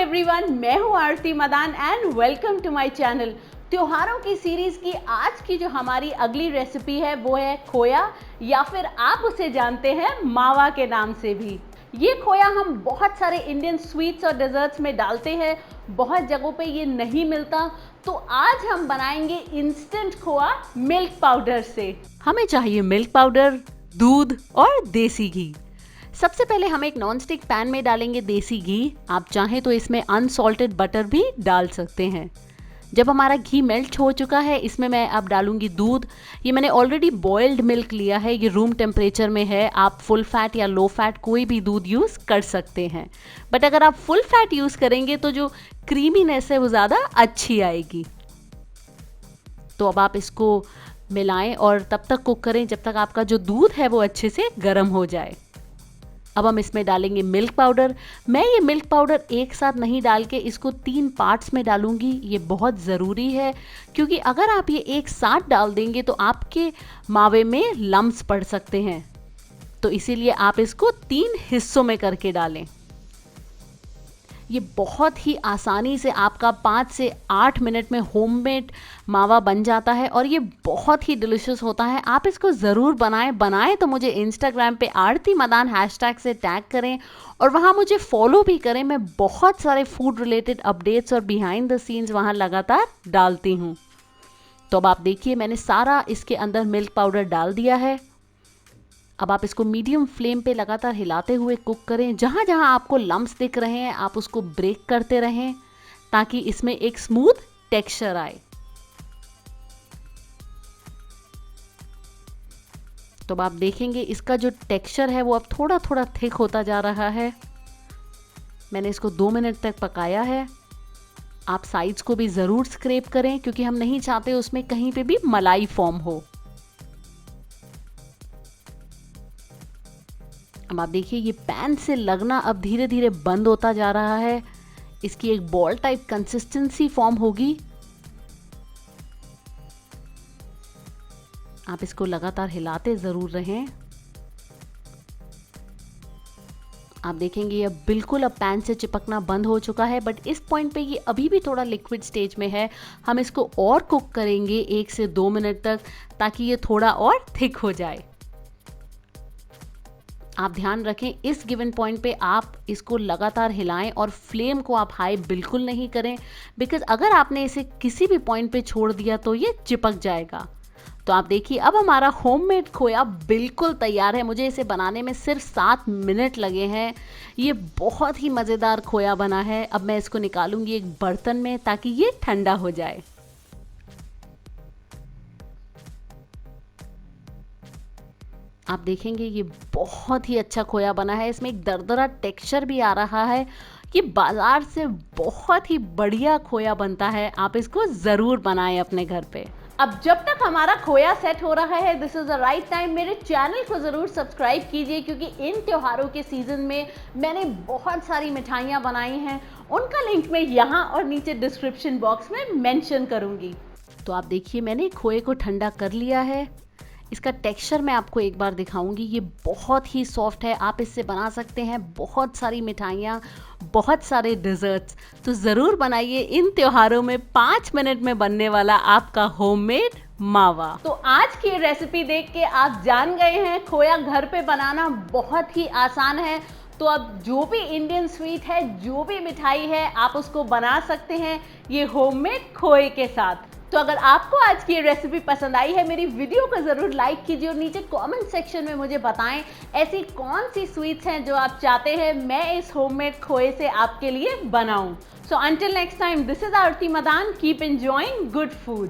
Everyone, मैं हूँ Aarti Madan and welcome to my channel. त्योहारों की सीरीज की आज की जो हमारी अगली रेसिपी है वो है खोया, या फिर आप उसे जानते हैं मावा के नाम से भी। ये खोया हम बहुत सारे इंडियन स्वीट्स और डेजर्ट्स में डालते हैं, बहुत जगहों पे ये नहीं मिलता, तो आज हम बनाएंगे इंस्टेंट खोया मिल्क पाउडर से। हमें चाहिए मिल्क पाउडर, दूध और देसी घी। सबसे पहले हम एक नॉनस्टिक पैन में डालेंगे देसी घी। आप चाहें तो इसमें अनसॉल्टेड बटर भी डाल सकते हैं। जब हमारा घी मेल्ट हो चुका है, इसमें मैं अब डालूंगी दूध। ये मैंने ऑलरेडी बॉइल्ड मिल्क लिया है, ये रूम टेम्परेचर में है। आप फुल फैट या लो फैट कोई भी दूध यूज़ कर सकते हैं, बट अगर आप फुल फैट यूज़ करेंगे तो जो क्रीमीनेस है वो ज़्यादा अच्छी आएगी। तो अब आप इसको मिलाएं और तब तक कुक करें जब तक आपका जो दूध है वो अच्छे से गर्म हो जाए। अब हम इसमें डालेंगे मिल्क पाउडर। मैं ये मिल्क पाउडर एक साथ नहीं डाल के इसको 3 पार्ट्स में डालूंगी। ये बहुत ज़रूरी है क्योंकि अगर आप ये एक साथ डाल देंगे तो आपके मावे में लम्स पड़ सकते हैं, तो इसीलिए आप इसको 3 हिस्सों में करके डालें। ये बहुत ही आसानी से आपका 5 से 8 मिनट में होममेड मावा बन जाता है और ये बहुत ही डिलिशियस होता है। आप इसको ज़रूर बनाएं तो मुझे इंस्टाग्राम पे आरती मदान हैशटैग से टैग करें और वहाँ मुझे फॉलो भी करें। मैं बहुत सारे फूड रिलेटेड अपडेट्स और बिहाइंड द सीन्स वहाँ लगातार डालती हूँ। तो अब आप देखिए, मैंने सारा इसके अंदर मिल्क पाउडर डाल दिया है। अब आप इसको मीडियम फ्लेम पे लगातार हिलाते हुए कुक करें। जहाँ जहाँ आपको लम्प्स दिख रहे हैं आप उसको ब्रेक करते रहें ताकि इसमें एक स्मूथ टेक्सचर आए। तो अब आप देखेंगे इसका जो टेक्सचर है वो अब थोड़ा थोड़ा थिक होता जा रहा है। मैंने इसको 2 मिनट तक पकाया है। आप साइड्स को भी ज़रूर स्क्रैप करें क्योंकि हम नहीं चाहते उसमें कहीं पे भी मलाई फॉर्म हो। अब आप देखिए ये पैन से लगना अब धीरे धीरे बंद होता जा रहा है। इसकी एक बॉल टाइप कंसिस्टेंसी फॉर्म होगी। आप इसको लगातार हिलाते ज़रूर रहें। आप देखेंगे ये बिल्कुल अब पैन से चिपकना बंद हो चुका है, बट इस पॉइंट पे ये अभी भी थोड़ा लिक्विड स्टेज में है। हम इसको और कुक करेंगे 1 से 2 मिनट तक ताकि ये थोड़ा और थिक हो जाए। आप ध्यान रखें इस गिवन पॉइंट पे आप इसको लगातार हिलाएं और फ्लेम को आप हाई बिल्कुल नहीं करें, बिकॉज अगर आपने इसे किसी भी पॉइंट पे छोड़ दिया तो ये चिपक जाएगा। तो आप देखिए अब हमारा होममेड खोया बिल्कुल तैयार है। मुझे इसे बनाने में सिर्फ 7 मिनट लगे हैं। ये बहुत ही मज़ेदार खोया बना है। अब मैं इसको निकालूंगी एक बर्तन में ताकि ये ठंडा हो जाए। आप देखेंगे ये बहुत ही अच्छा खोया बना है। इसमें एक दरदरा टेक्सचर भी आ रहा है। ये बाजार से बहुत ही बढ़िया खोया बनता है। आप इसको ज़रूर बनाएं अपने घर पे। अब जब तक हमारा खोया सेट हो रहा है, this is the right time मेरे चैनल को ज़रूर सब्सक्राइब कीजिए क्योंकि इन त्योहारों के सीज़न में मैंने बहुत सारी मिठाइयाँ बनाई हैं। उनका लिंक मैं यहाँ और नीचे डिस्क्रिप्शन बॉक्स में मेंशन करूँगी। तो आप देखिए मैंने खोए को ठंडा कर लिया है। इसका टेक्सचर मैं आपको एक बार दिखाऊंगी। ये बहुत ही सॉफ्ट है। आप इससे बना सकते हैं बहुत सारी मिठाइयाँ, बहुत सारे डिज़र्ट्स। तो ज़रूर बनाइए इन त्योहारों में 5 मिनट में बनने वाला आपका होममेड मावा। तो आज की रेसिपी देख के आप जान गए हैं खोया घर पे बनाना बहुत ही आसान है। तो अब जो भी इंडियन स्वीट है, जो भी मिठाई है, आप उसको बना सकते हैं ये होममेड खोए के साथ। तो अगर आपको आज की ये रेसिपी पसंद आई है, मेरी वीडियो को ज़रूर लाइक कीजिए और नीचे कमेंट सेक्शन में मुझे बताएं ऐसी कौन सी स्वीट्स हैं जो आप चाहते हैं मैं इस होममेड खोए से आपके लिए बनाऊं। So until next time, this is Aarti Madan. Keep enjoying good food.